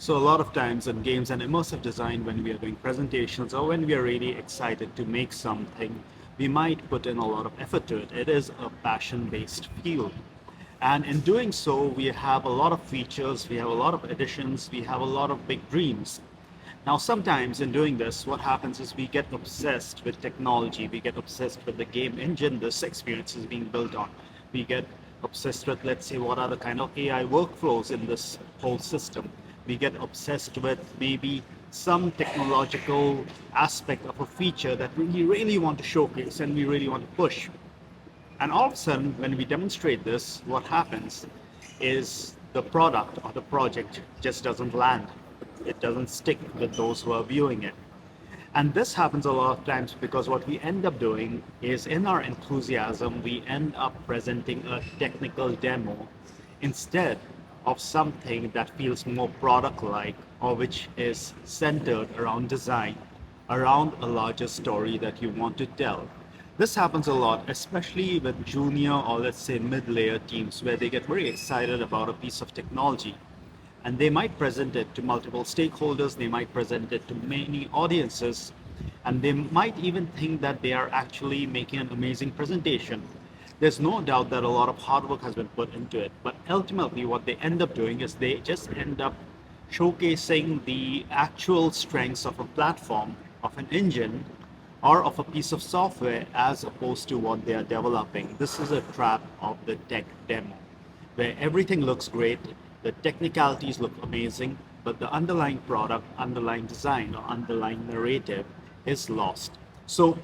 So a lot of times in games and immersive design, when we are doing presentations or when we are really excited to make something, we might put in a lot of effort to it. It is a passion-based field. And in doing so, we have a lot of features, we have a lot of additions, we have a lot of big dreams. Now, sometimes in doing this, what happens is we get obsessed with technology, we get obsessed with the game engine this experience is being built on. We get obsessed with, let's say, what are the kind of AI workflows in this whole system. We get obsessed with maybe some technological aspect of a feature that we really want to showcase and we really want to push. And all of a sudden, when we demonstrate this, what happens is the product or the project just doesn't land. It doesn't stick with those who are viewing it. And this happens a lot of times because what we end up doing is in our enthusiasm, we end up presenting a technical demo instead of something that feels more product-like or which is centered around design, around a larger story that you want to tell. This happens a lot, especially with junior or let's say mid-layer teams where they get very excited about a piece of technology and they might present it to multiple stakeholders, they might present it to many audiences, and they might even think that they are actually making an amazing presentation. There's no doubt that a lot of hard work has been put into it, but ultimately what they end up doing is they just end up showcasing the actual strengths of a platform, of an engine, or of a piece of software as opposed to what they are developing. This is a trap of the tech demo where everything looks great, the technicalities look amazing, but the underlying product, underlying design, or underlying narrative is lost. So,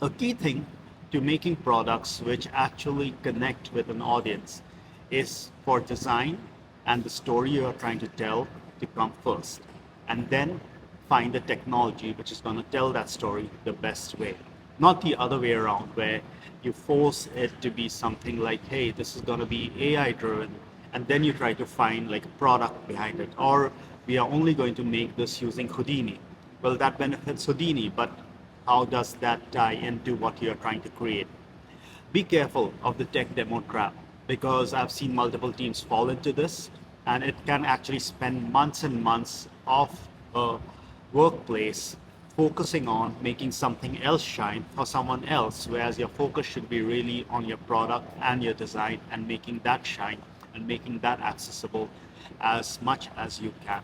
a key thing to making products which actually connect with an audience is for design and the story you are trying to tell to come first, and then find the technology which is going to tell that story the best way. Not the other way around, where you force it to be something like, hey, this is going to be AI driven, and then you try to find like a product behind it. Or we are only going to make this using Houdini. Well, that benefits Houdini, but how does that tie into what you're trying to create? Be careful of the tech demo trap because I've seen multiple teams fall into this and it can actually spend months and months of a workplace focusing on making something else shine for someone else, whereas your focus should be really on your product and your design and making that shine and making that accessible as much as you can.